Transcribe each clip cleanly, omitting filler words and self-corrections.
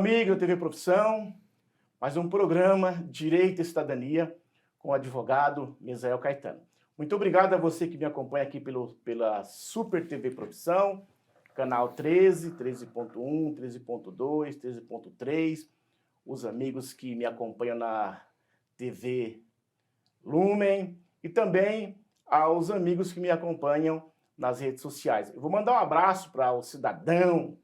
amigo da TV Profissão, mais um programa Direito e Cidadania com o advogado Misael Caetano. Muito obrigado a você que me acompanha aqui pela Super TV Profissão, canal 13, 13.1, 13.2, 13.3, os amigos que me acompanham na TV Lumen e também aos amigos que me acompanham nas redes sociais. Eu vou mandar um abraço para o cidadão,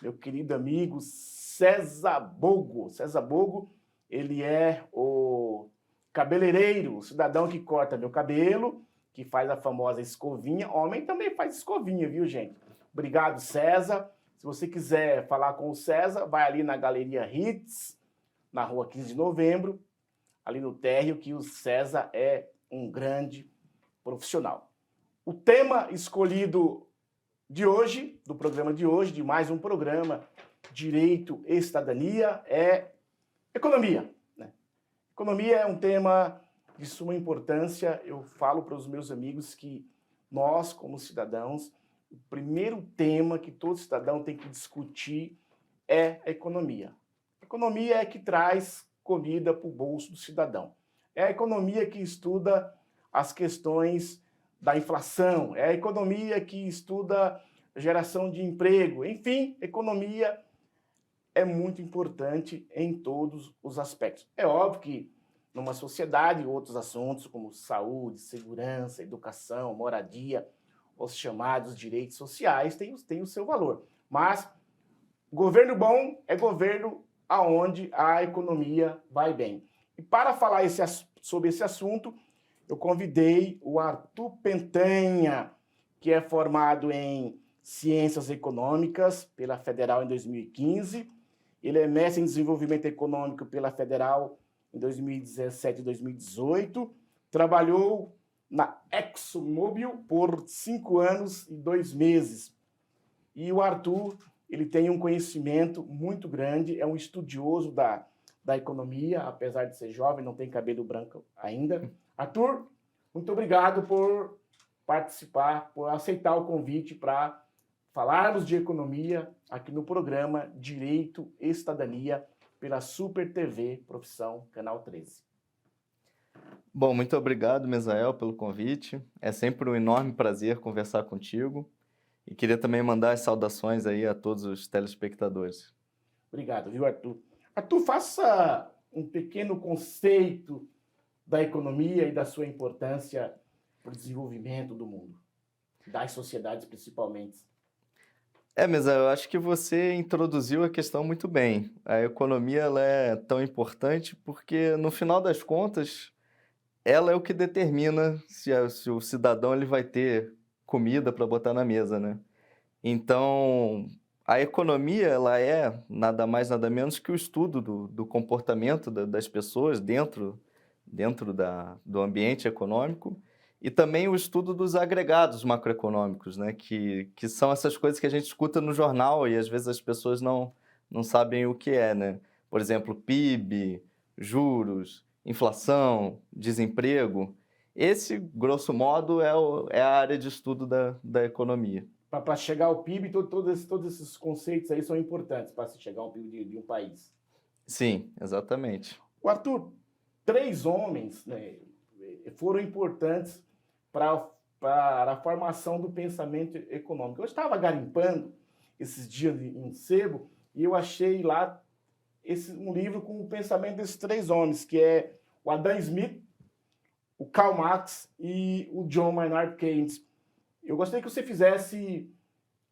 meu querido amigo César Bogo. César Bogo, ele é o cabeleireiro, o cidadão que corta meu cabelo, que faz a famosa escovinha. Homem também faz escovinha, viu, gente? Obrigado, César. Se você quiser falar com o César, vai ali na Galeria Hits, na rua 15 de novembro, ali no térreo, que o César é um grande profissional. O tema escolhido de hoje, do programa de hoje, de mais um programa Direito e Cidadania, é economia. Né? Economia é um tema de suma importância. Eu falo para os meus amigos que nós, como cidadãos, o primeiro tema que todo cidadão tem que discutir é a economia. A economia é que traz comida para o bolso do cidadão. É a economia que estuda as questões da inflação, é a economia que estuda geração de emprego. Enfim, economia é muito importante em todos os aspectos. É óbvio que numa sociedade, outros assuntos como saúde, segurança, educação, moradia, os chamados direitos sociais têm o seu valor. Mas governo bom é governo aonde a economia vai bem. E para falar sobre esse assunto, eu convidei o Arthur Pentanha, que é formado em Ciências Econômicas pela Federal em 2015. Ele é mestre em Desenvolvimento Econômico pela Federal em 2017 e 2018. Trabalhou na ExxonMobil por 5 anos e 2 meses. E o Arthur, ele tem um conhecimento muito grande, é um estudioso da economia, apesar de ser jovem, não tem cabelo branco ainda. Arthur, muito obrigado por participar, por aceitar o convite para falarmos de economia aqui no programa Direito e Cidadania pela Super TV Profissão, Canal 13. Bom, muito obrigado, Misael, pelo convite. É sempre um enorme prazer conversar contigo. E queria também mandar as saudações aí a todos os telespectadores. Obrigado, viu, Arthur? Arthur, faça um pequeno conceito da economia e da sua importância para o desenvolvimento do mundo, das sociedades principalmente. Mesa, eu acho que você introduziu a questão muito bem. A economia ela é tão importante porque, no final das contas, ela é o que determina se o cidadão ele vai ter comida para botar na mesa, né? Então, a economia ela é nada mais, nada menos que o estudo do comportamento das pessoas dentro do ambiente econômico e também o estudo dos agregados macroeconômicos, né? Que são essas coisas que a gente escuta no jornal e às vezes as pessoas não sabem o que é, né? Por exemplo, PIB, juros, inflação, desemprego. Esse, grosso modo, é a área de estudo da economia. Para chegar ao PIB, todos esses conceitos aí são importantes para se chegar ao PIB de um país. Sim, exatamente. O Arthur, 3 homens, né, foram importantes para a formação do pensamento econômico. Eu estava garimpando esses dias em sebo e eu achei lá um livro com o pensamento desses 3 homens, que é o Adam Smith, o Karl Marx e o John Maynard Keynes. Eu gostaria que você fizesse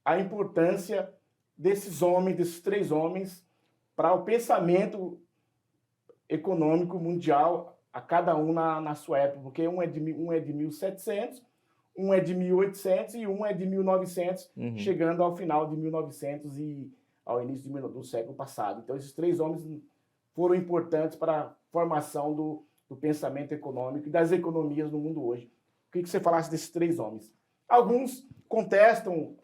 a importância desses homens, desses 3 homens, para o pensamento econômico mundial, a cada um na sua época, porque um é de 1700, um é de 1800 e um é de 1900, chegando ao final de 1900 e ao início do século passado. Então, esses 3 homens foram importantes para a formação do pensamento econômico e das economias no mundo hoje. Eu queria que você falasse desses 3 homens. Alguns contestam,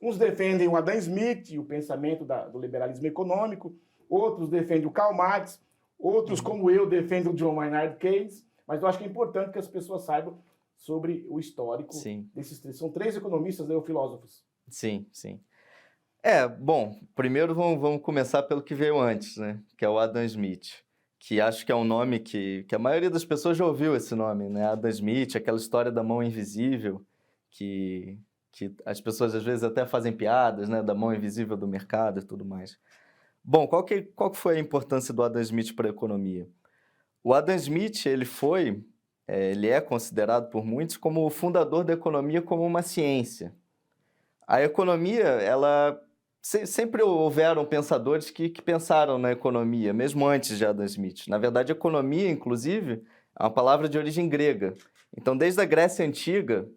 uns defendem o Adam Smith e o pensamento do liberalismo econômico, outros defendem o Karl Marx, outros, como eu, defendem o John Maynard Keynes, mas eu acho que é importante que as pessoas saibam sobre o histórico desses 3. São 3 economistas, né, ou filósofos. Sim, sim. Bom, primeiro vamos começar pelo que veio antes, né? Que é o Adam Smith, que acho que é um nome que a maioria das pessoas já ouviu esse nome, né? Adam Smith, aquela história da mão invisível, que, que as pessoas às vezes até fazem piadas, né? Da mão invisível do mercado e tudo mais. Bom, qual que foi a importância do Adam Smith para a economia? O Adam Smith, ele é considerado por muitos como o fundador da economia como uma ciência. A economia, sempre houveram pensadores que pensaram na economia, mesmo antes de Adam Smith. Na verdade, economia, inclusive, é uma palavra de origem grega. Então, desde a Grécia Antiga,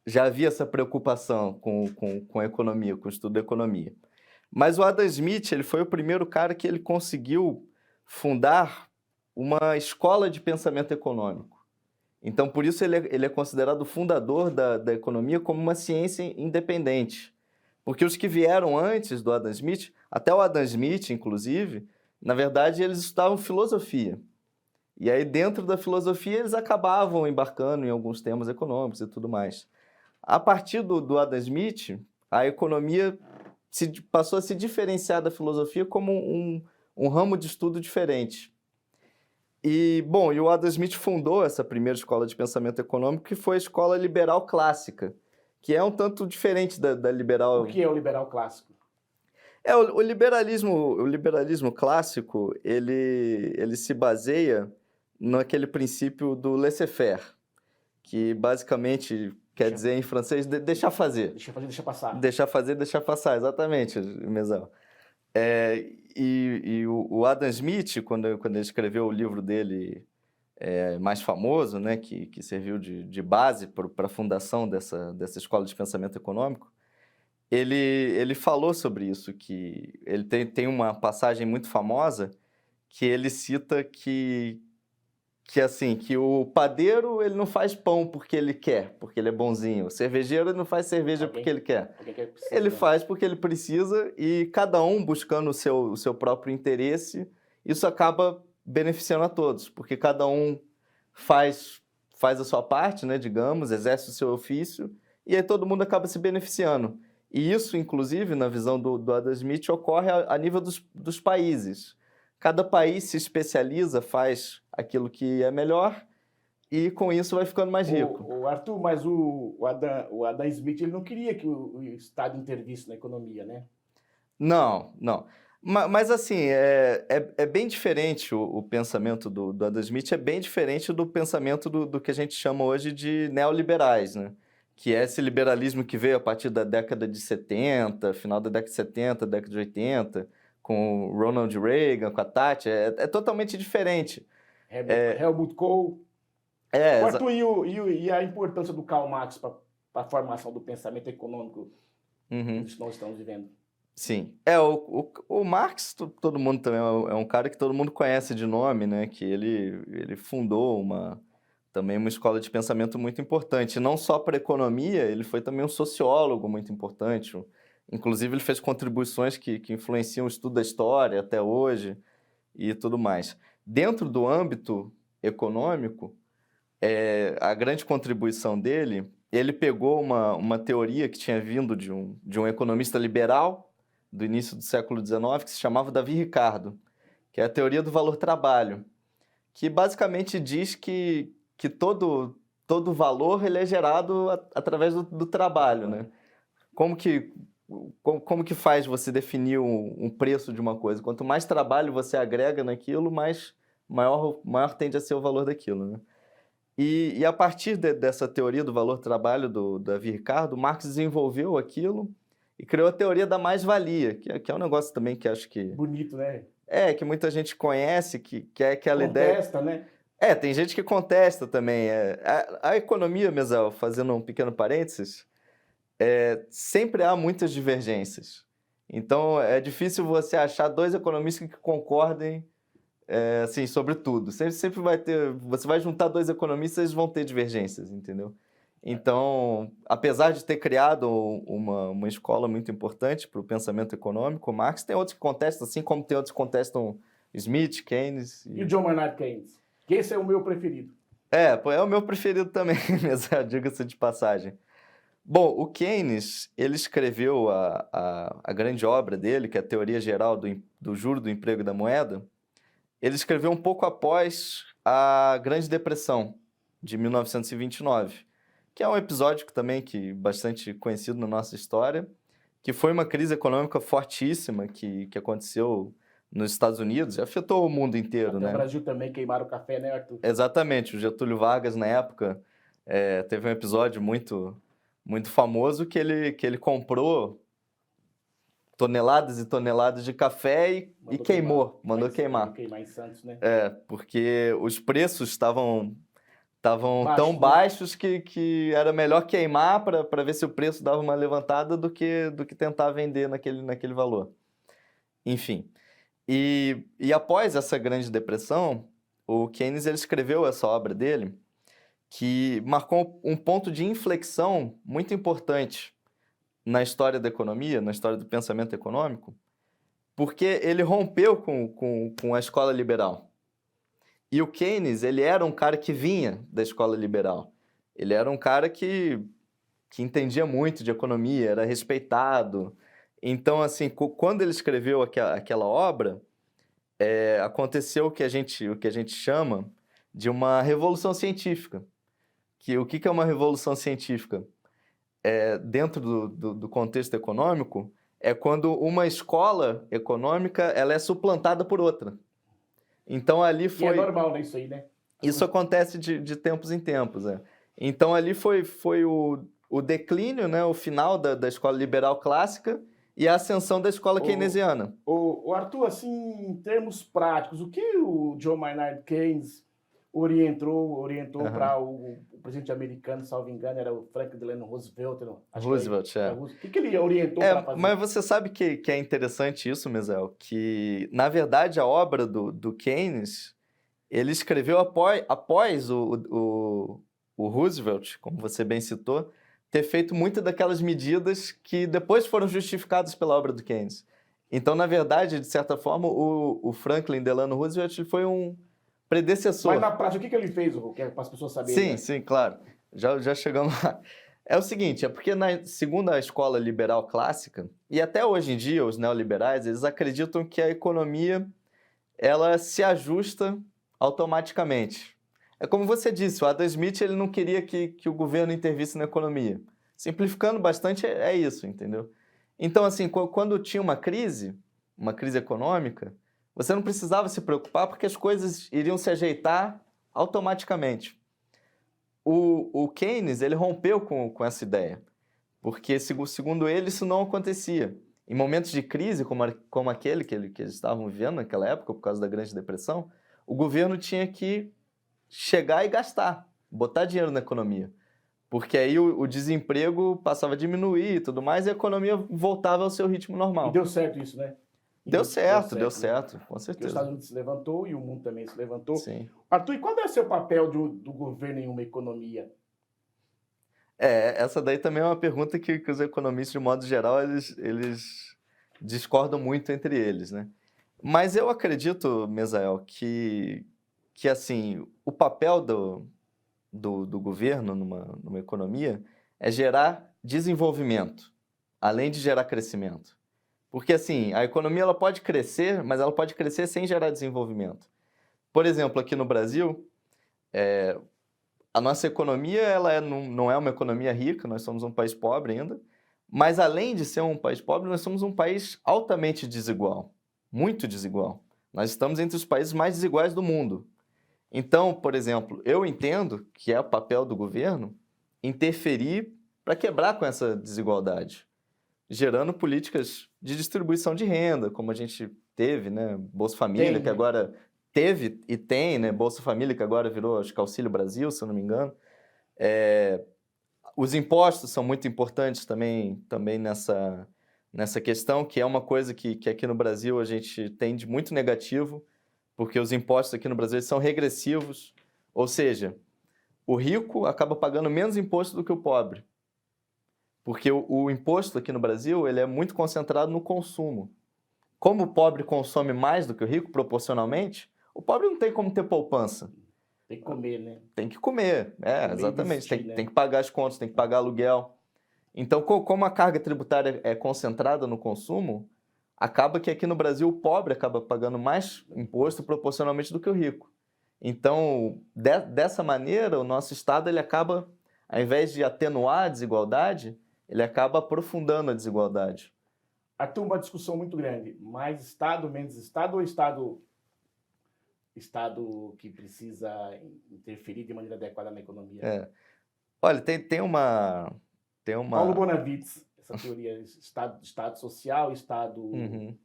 já havia essa preocupação com a economia, com o estudo da economia. Mas o Adam Smith, ele foi o primeiro cara que ele conseguiu fundar uma escola de pensamento econômico. Então, por isso ele é considerado o fundador da economia como uma ciência independente. Porque os que vieram antes do Adam Smith, até o Adam Smith, inclusive, na verdade, eles estudavam filosofia. E aí, dentro da filosofia, eles acabavam embarcando em alguns temas econômicos e tudo mais. A partir do Adam Smith, a economia passou a se diferenciar da filosofia como um ramo de estudo diferente. E o Adam Smith fundou essa primeira escola de pensamento econômico, que foi a escola liberal clássica, que é um tanto diferente da liberal... O que é o liberal clássico? O liberalismo clássico, ele se baseia naquele princípio do laissez-faire, que basicamente quer dizer em francês deixar fazer. Deixa fazer, deixa passar. Deixar fazer, deixar passar, exatamente, Mesão. O Adam Smith, quando ele escreveu o livro dele mais famoso, né, que serviu de base para a fundação dessa escola de pensamento econômico, ele falou sobre isso, que ele tem uma passagem muito famosa que ele cita que o padeiro ele não faz pão porque ele quer, porque ele é bonzinho. O cervejeiro ele não faz cerveja porque ele quer. Ele faz porque ele precisa e cada um buscando o seu próprio interesse, isso acaba beneficiando a todos, porque cada um faz a sua parte, né, digamos, exerce o seu ofício e aí todo mundo acaba se beneficiando. E isso, inclusive, na visão do Adam Smith, ocorre a nível dos países. Cada país se especializa, faz aquilo que é melhor e com isso vai ficando mais rico. Arthur, mas o Adam Smith ele não queria que o Estado intervisse na economia, né? Não. Mas assim, é bem diferente o pensamento do Adam Smith, é bem diferente do pensamento do que a gente chama hoje de neoliberais, né? Que é esse liberalismo que veio a partir da década de 70, final da década de 70, década de 80, com o Ronald Reagan, com a Thatcher, é totalmente diferente. Helmut Kohl. Arthur, e a importância do Karl Marx para a formação do pensamento econômico que nós estamos vivendo? Sim. O Marx, todo mundo também é um cara que todo mundo conhece de nome, né? Que ele fundou também uma escola de pensamento muito importante. Não só para a economia, ele foi também um sociólogo muito importante. Inclusive, ele fez contribuições que influenciam o estudo da história até hoje e tudo mais. Dentro do âmbito econômico, a grande contribuição dele, ele pegou uma teoria que tinha vindo de um economista liberal do início do século XIX, que se chamava Davi Ricardo, que é a teoria do valor-trabalho, que basicamente diz que todo valor ele é gerado através do trabalho, né? Como que faz você definir um preço de uma coisa? Quanto mais trabalho você agrega naquilo, maior tende a ser o valor daquilo, né? E a partir dessa teoria do valor-trabalho do Davi Ricardo, Marx desenvolveu aquilo e criou a teoria da mais-valia, que é um negócio também que acho que... Bonito, né? Que muita gente conhece, que é aquela ideia... Contesta, né? Tem gente que contesta também. A economia, Mesal, fazendo um pequeno parênteses, sempre há muitas divergências. Então, é difícil você achar dois economistas que concordem assim, sobre tudo. Sempre vai ter... Você vai juntar dois economistas, eles vão ter divergências, entendeu? Então, apesar de ter criado uma escola muito importante para o pensamento econômico, Marx, tem outros que contestam, assim como tem outros que contestam Smith, Keynes... E o John Maynard Keynes? Que esse é o meu preferido. É o meu preferido também, diga-se de passagem. Bom, o Keynes, ele escreveu a grande obra dele, que é a Teoria Geral do Juro, do Emprego e da Moeda. Ele escreveu um pouco após a Grande Depressão de 1929, que é um episódio também que bastante conhecido na nossa história, que foi uma crise econômica fortíssima que aconteceu nos Estados Unidos e afetou o mundo inteiro, Até né? o Brasil também queimaram o café, né, Arthur? Exatamente, o Getúlio Vargas, na época, teve um episódio muito famoso que ele comprou toneladas e toneladas de café e Mandou queimou, queimar. mandou queimar. Queimar em Santos, né? Porque os preços estavam Baixo, tão né? baixos que era melhor queimar para ver se o preço dava uma levantada do que tentar vender naquele valor. Enfim, e após essa Grande Depressão, o Keynes ele escreveu essa obra dele, que marcou um ponto de inflexão muito importante na história da economia, na história do pensamento econômico, porque ele rompeu com a escola liberal. E o Keynes, ele era um cara que vinha da escola liberal. Ele era um cara que entendia muito de economia, era respeitado. Então, assim, quando ele escreveu aquela obra, aconteceu o que a gente chama de uma revolução científica. O que é uma revolução científica? Dentro do contexto econômico, é quando uma escola econômica ela é suplantada por outra. Então ali E é foi... normal, né, isso aí, né? Isso acontece de tempos em tempos. Então ali foi o declínio, né, o final da escola liberal clássica e a ascensão da escola keynesiana. O Arthur, assim, em termos práticos, o que o John Maynard Keynes orientou para o presidente americano, salvo engano, era o Franklin Delano Roosevelt, não? Roosevelt, O que ele orientou para fazer? Mas você sabe que é interessante isso, Misael, que na verdade a obra do Keynes ele escreveu após o Roosevelt, como você bem citou, ter feito muitas daquelas medidas que depois foram justificadas pela obra do Keynes. Então, na verdade, de certa forma, o Franklin Delano Roosevelt foi um predecessor. Mas na prática, o que ele fez, que é para as pessoas saberem? Sim, né? sim, claro. Já chegamos lá. É o seguinte, porque segundo a escola liberal clássica, e até hoje em dia os neoliberais, eles acreditam que a economia ela se ajusta automaticamente. É como você disse, o Adam Smith ele não queria que o governo intervisse na economia. Simplificando bastante, é isso, entendeu? Então, assim, quando tinha uma crise econômica, você não precisava se preocupar porque as coisas iriam se ajeitar automaticamente. O Keynes ele rompeu com essa ideia, porque, segundo ele, isso não acontecia. Em momentos de crise, como aquele que eles estavam vivendo naquela época, por causa da Grande Depressão, o governo tinha que chegar e gastar, botar dinheiro na economia. Porque aí o desemprego passava a diminuir e tudo mais, e a economia voltava ao seu ritmo normal. E deu certo isso, né? Deu certo, né? com Porque os certeza. Estados Unidos se levantou e o mundo também se levantou. Sim. Arthur, e qual deve ser o papel do governo em uma economia? Essa daí também é uma pergunta que os economistas, de modo geral, eles discordam muito entre eles, né? Mas eu acredito, Mesael, que assim, o papel do governo numa economia é gerar desenvolvimento, além de gerar crescimento. Porque, assim, a economia ela pode crescer, mas ela pode crescer sem gerar desenvolvimento. Por exemplo, aqui no Brasil, a nossa economia ela não é uma economia rica, nós somos um país pobre ainda, mas além de ser um país pobre, nós somos um país altamente desigual, muito desigual. Nós estamos entre os países mais desiguais do mundo. Então, por exemplo, eu entendo que é o papel do governo interferir para quebrar com essa desigualdade, gerando políticas de distribuição de renda, como a gente teve, né? Bolsa Família, que agora teve e tem, né? Bolsa Família, que agora virou, acho que Auxílio Brasil, se eu não me engano. Os impostos são muito importantes também nessa questão, que é uma coisa que aqui no Brasil a gente tem de muito negativo, porque os impostos aqui no Brasil são regressivos, ou seja, o rico acaba pagando menos imposto do que o pobre, porque o imposto aqui no Brasil ele é muito concentrado no consumo. Como o pobre consome mais do que o rico, proporcionalmente, o pobre não tem como ter poupança. Tem que comer, né? Tem que comer, exatamente. Investir, né? Tem que pagar as contas, tem que pagar aluguel. Então, como a carga tributária é concentrada no consumo, acaba que aqui no Brasil o pobre acaba pagando mais imposto proporcionalmente do que o rico. Então, dessa maneira, o nosso Estado ele acaba, ao invés de atenuar a desigualdade, ele acaba aprofundando a desigualdade. Arthur, uma discussão muito grande. Mais Estado, menos Estado ou Estado que precisa interferir de maneira adequada na economia? Olha, tem uma... Paulo Bonavides, essa teoria, Estado social, Estado... Uhum.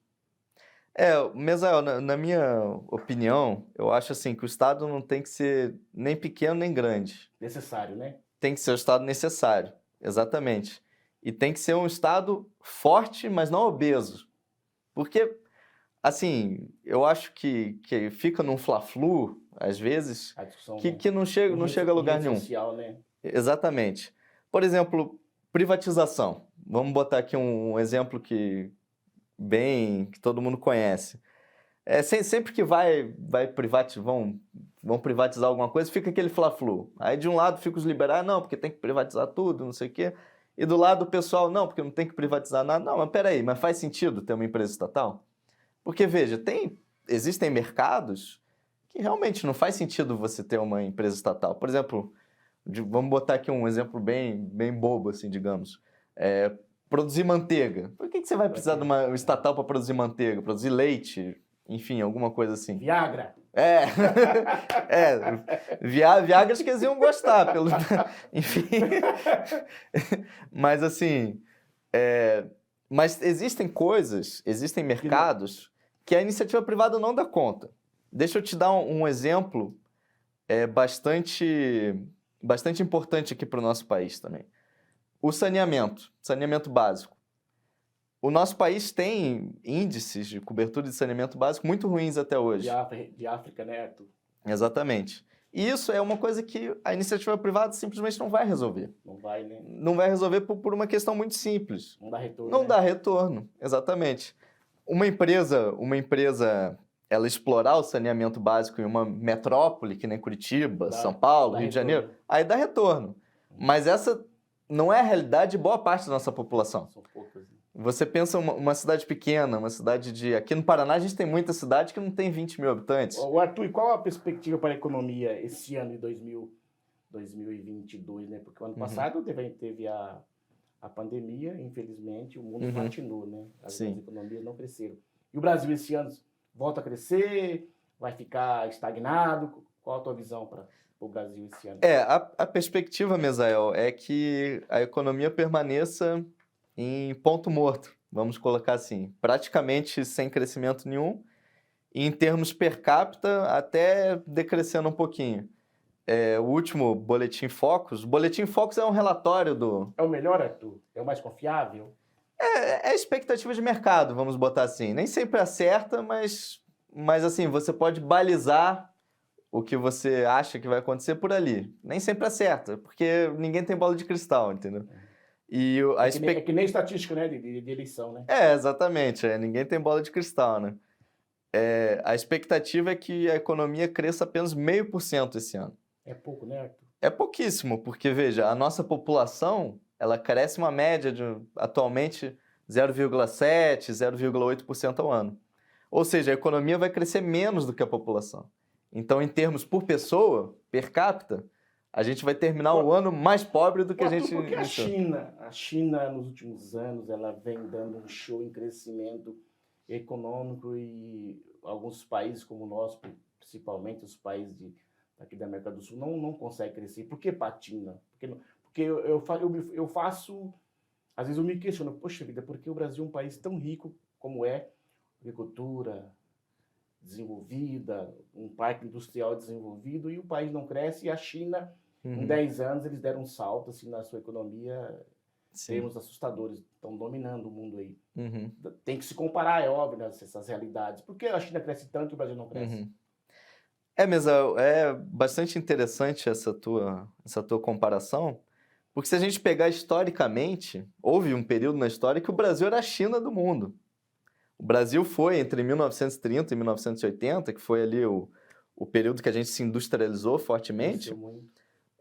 Mesael, na minha opinião, eu acho assim que o Estado não tem que ser nem pequeno nem grande. Necessário, né? Tem que ser o Estado necessário, exatamente. E tem que ser um Estado forte, mas não obeso. Porque, assim, eu acho que fica num fla-flu, às vezes, A discussão, que não chega a lugar nenhum. social, né? Exatamente. Por exemplo, privatização. Vamos botar aqui um exemplo que todo mundo conhece. Sempre que vão privatizar alguma coisa, fica aquele fla-flu. Aí de um lado fica os liberais, não, porque tem que privatizar tudo, não sei o quê. E do lado o pessoal, não, porque não tem que privatizar nada. Não, mas peraí, mas faz sentido ter uma empresa estatal? Porque, veja, existem mercados que realmente não faz sentido você ter uma empresa estatal. Por exemplo, vamos botar aqui um exemplo bem bobo, assim, digamos. Produzir manteiga. Por que você vai precisar de uma estatal para produzir manteiga? Produzir leite? Enfim, alguma coisa assim. Viagra. Viagra acho que eles iam gostar, enfim. Mas assim, mas existem mercados que a iniciativa privada não dá conta. Deixa eu te dar um exemplo bastante importante aqui para o nosso país também. O saneamento básico. O nosso país tem índices de cobertura de saneamento básico muito ruins até hoje. De África, né, Arthur? Exatamente. E isso é uma coisa que a iniciativa privada simplesmente não vai resolver. Não vai, né? Não vai resolver por uma questão muito simples. Não dá retorno. Não dá retorno, exatamente. Uma empresa, ela explorar o saneamento básico em uma metrópole, que nem Curitiba, São Paulo, Rio de Janeiro, aí dá retorno. Mas essa não é a realidade de boa parte da nossa população. São poucas. Você pensa uma cidade pequena, uma cidade de... Aqui no Paraná a gente tem muita cidade que não tem 20 mil habitantes. Arthur, e qual a perspectiva para a economia esse ano de 2022, né? Porque o ano passado teve a pandemia, infelizmente, o mundo patinou, né? As economias não cresceram. E o Brasil esse ano volta a crescer? Vai ficar estagnado? Qual a tua visão para o Brasil esse ano? A perspectiva, Mesael, é que a economia permaneça em ponto morto, vamos colocar assim, praticamente sem crescimento nenhum, e em termos per capita até decrescendo um pouquinho. O último Boletim Focus é um relatório do... É o melhor, Arthur? É o mais confiável? É a expectativa de mercado, vamos botar assim. Nem sempre acerta, mas assim, você pode balizar o que você acha que vai acontecer por ali. Nem sempre acerta, porque ninguém tem bola de cristal, entendeu? E é que nem estatística, né, de eleição, né? Exatamente. Ninguém tem bola de cristal, né? A expectativa é que a economia cresça apenas 0,5% esse ano. É pouco, né, Arthur? É pouquíssimo, porque, veja, a nossa população, ela cresce uma média de, atualmente, 0,7%, 0,8% ao ano. Ou seja, a economia vai crescer menos do que a população. Então, em termos por pessoa, per capita, a gente vai terminar o ano mais pobre do que a gente... Porque a China, nos últimos anos, ela vem dando um show em crescimento econômico e alguns países como o nosso, principalmente os países aqui da América do Sul, não conseguem crescer. Por que patina? Porque eu faço... Às vezes eu me questiono, poxa vida, por que o Brasil é um país tão rico como é? Agricultura desenvolvida, um parque industrial desenvolvido, e o país não cresce, e a China... Em 10 anos, eles deram um salto assim, na sua economia, termos assustadores, estão dominando o mundo aí. Tem que se comparar, é óbvio, né, essas realidades. Por que a China cresce tanto e o Brasil não cresce? É bastante interessante essa tua comparação, porque se a gente pegar historicamente, houve um período na história que o Brasil era a China do mundo. O Brasil foi, entre 1930 e 1980, que foi ali o período que a gente se industrializou fortemente,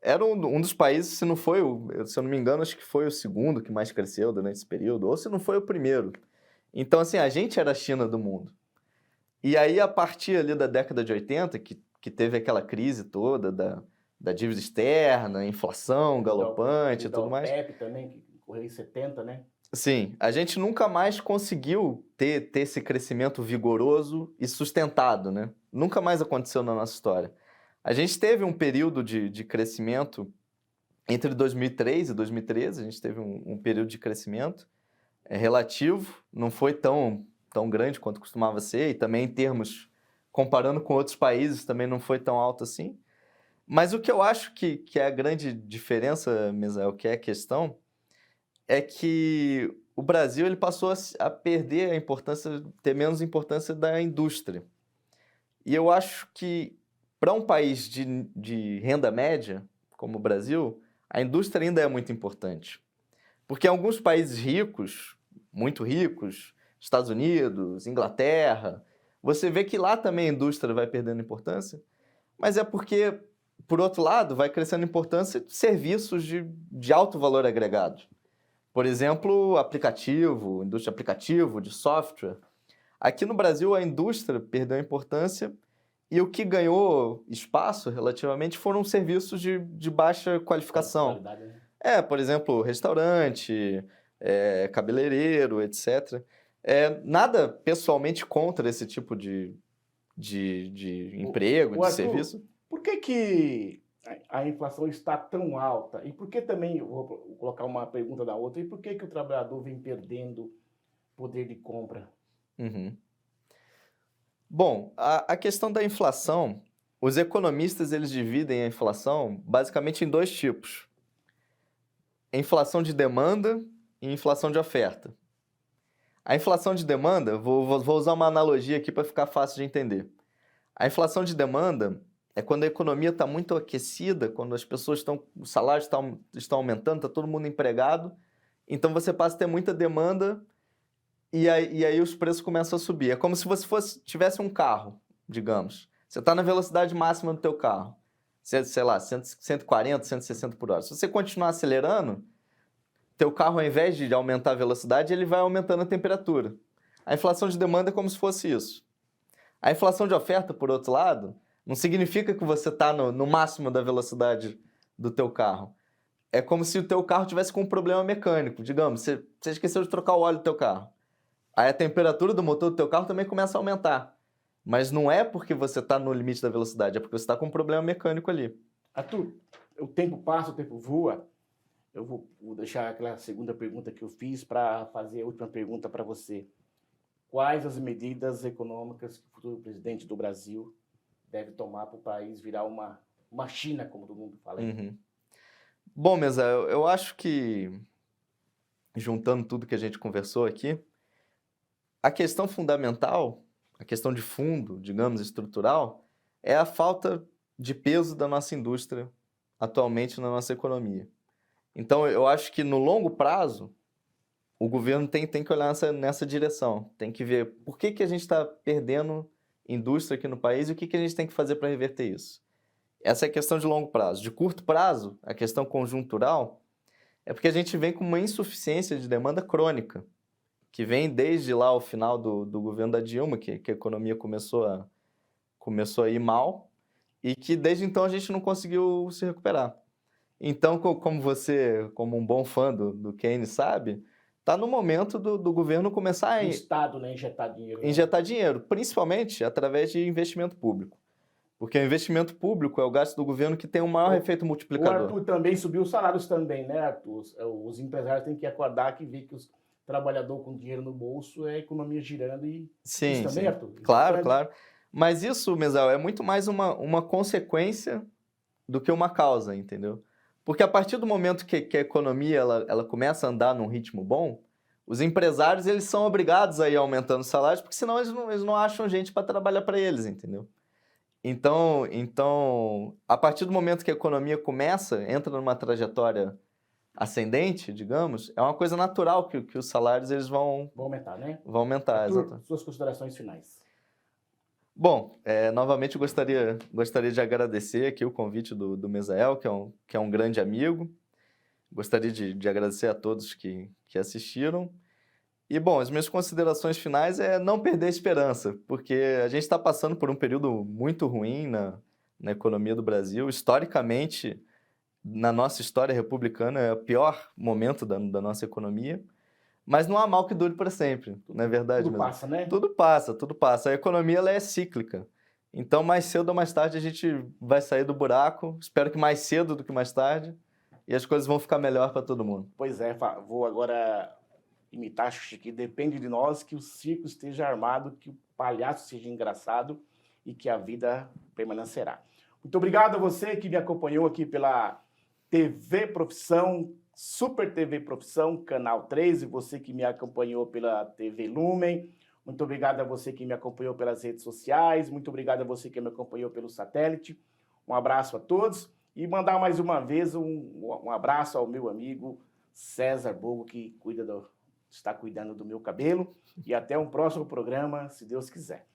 era um dos países, se não foi, se eu não me engano, acho que foi o segundo que mais cresceu durante esse período, ou se não foi o primeiro. Então, assim, a gente era a China do mundo. E aí, a partir ali da década de 80, que teve aquela crise toda da dívida externa, inflação galopante e Da tudo mais. OPEP também, que correu em 70, né? Sim, a gente nunca mais conseguiu ter esse crescimento vigoroso e sustentado, né? Nunca mais aconteceu na nossa história. A gente teve um período de crescimento entre 2003 e 2013, a gente teve um período de crescimento relativo, não foi tão grande quanto costumava ser, e também em termos, comparando com outros países, também não foi tão alto assim. Mas o que eu acho que é a grande diferença, Misael, que é a questão, é que o Brasil ele passou a perder a importância, ter menos importância da indústria. E eu acho que para um país de renda média, como o Brasil, a indústria ainda é muito importante. Porque em alguns países ricos, muito ricos, Estados Unidos, Inglaterra, você vê que lá também a indústria vai perdendo importância, mas é porque, por outro lado, vai crescendo a importância de serviços de alto valor agregado. Por exemplo, aplicativo, indústria de aplicativo, de software. Aqui no Brasil, a indústria perdeu a importância e o que ganhou espaço relativamente foram serviços de baixa qualificação. Qualidade, né? Por exemplo, restaurante, cabeleireiro, etc. Nada pessoalmente contra esse tipo de emprego, de Arthur, serviço. por que a inflação está tão alta? E por que também, eu vou colocar uma pergunta da outra, e por que o trabalhador vem perdendo poder de compra? Uhum. Bom, a questão da inflação, os economistas eles dividem a inflação basicamente em dois tipos: inflação de demanda e inflação de oferta. A inflação de demanda, vou usar uma analogia aqui para ficar fácil de entender. A inflação de demanda é quando a economia está muito aquecida, quando as pessoas os salários estão aumentando, está todo mundo empregado, então você passa a ter muita demanda e aí os preços começam a subir. É como se você tivesse um carro, digamos. Você está na velocidade máxima do teu carro, sei lá, 140, 160 por hora. Se você continuar acelerando, teu carro, ao invés de aumentar a velocidade, ele vai aumentando a temperatura. A inflação de demanda é como se fosse isso. A inflação de oferta, por outro lado, não significa que você está no máximo da velocidade do teu carro. É como se o teu carro tivesse com um problema mecânico. Digamos, você esqueceu de trocar o óleo do teu carro. Aí a temperatura do motor do teu carro também começa a aumentar. Mas não é porque você está no limite da velocidade, é porque você está com um problema mecânico ali. Arthur, o tempo passa, o tempo voa. Eu vou deixar aquela segunda pergunta que eu fiz para fazer a última pergunta para você. Quais as medidas econômicas que o futuro presidente do Brasil deve tomar para o país virar uma China, como todo mundo fala? Uhum. Bom, Mesa, eu acho que, juntando tudo que a gente conversou aqui, a questão fundamental, a questão de fundo, digamos, estrutural, é a falta de peso da nossa indústria atualmente na nossa economia. Então, eu acho que no longo prazo, o governo tem que olhar nessa direção. Tem que ver por que a gente está perdendo indústria aqui no país e o que a gente tem que fazer para reverter isso. Essa é a questão de longo prazo. De curto prazo, a questão conjuntural, é porque a gente vem com uma insuficiência de demanda crônica, que vem desde lá o final do governo da Dilma, que a economia começou a ir mal, e que desde então a gente não conseguiu se recuperar. Então, como você, como um bom fã do Keynes sabe, está no momento do governo começar a O Estado, né, injetar dinheiro. injetar dinheiro, principalmente através de investimento público. Porque o investimento público é o gasto do governo que tem o maior efeito O multiplicador. Arthur também subiu os salários também, né, Arthur? Os empresários têm que acordar que ver que os trabalhadores com dinheiro no bolso é a economia girando e Sim, isso também, sim. Arthur? Claro, claro. Mas isso, Mesal, é muito mais uma consequência do que uma causa, entendeu? Porque a partir do momento que a economia ela começa a andar num ritmo bom, os empresários eles são obrigados a ir aumentando os salários, porque senão eles não acham gente para trabalhar para eles, entendeu? Então, a partir do momento que a economia entra numa trajetória ascendente, digamos, é uma coisa natural que os salários eles vão aumentar, né? aumentar. Arthur, Exatamente. suas considerações finais. Bom, novamente eu gostaria de agradecer aqui o convite do Mesael, que é um grande amigo. Gostaria de agradecer a todos que assistiram. E, bom, as minhas considerações finais é não perder a esperança, porque a gente está passando por um período muito ruim na economia do Brasil. Historicamente, na nossa história republicana, é o pior momento da nossa economia. Mas não há mal que dure para sempre, não é verdade? Tudo passa, né? Tudo passa, tudo passa. A economia ela é cíclica. Então, mais cedo ou mais tarde, a gente vai sair do buraco. Espero que mais cedo do que mais tarde. E as coisas vão ficar melhor para todo mundo. Pois é, vou agora imitar que depende de nós que o circo esteja armado, que o palhaço seja engraçado e que a vida permanecerá. Muito obrigado a você que me acompanhou aqui pela TV Profissão, Super TV Profissão, Canal 3, e você que me acompanhou pela TV Lumen. Muito obrigado a você que me acompanhou pelas redes sociais, muito obrigado a você que me acompanhou pelo satélite. Um abraço a todos e mandar mais uma vez um abraço ao meu amigo César Bogo, que está cuidando do meu cabelo. E até um próximo programa, se Deus quiser.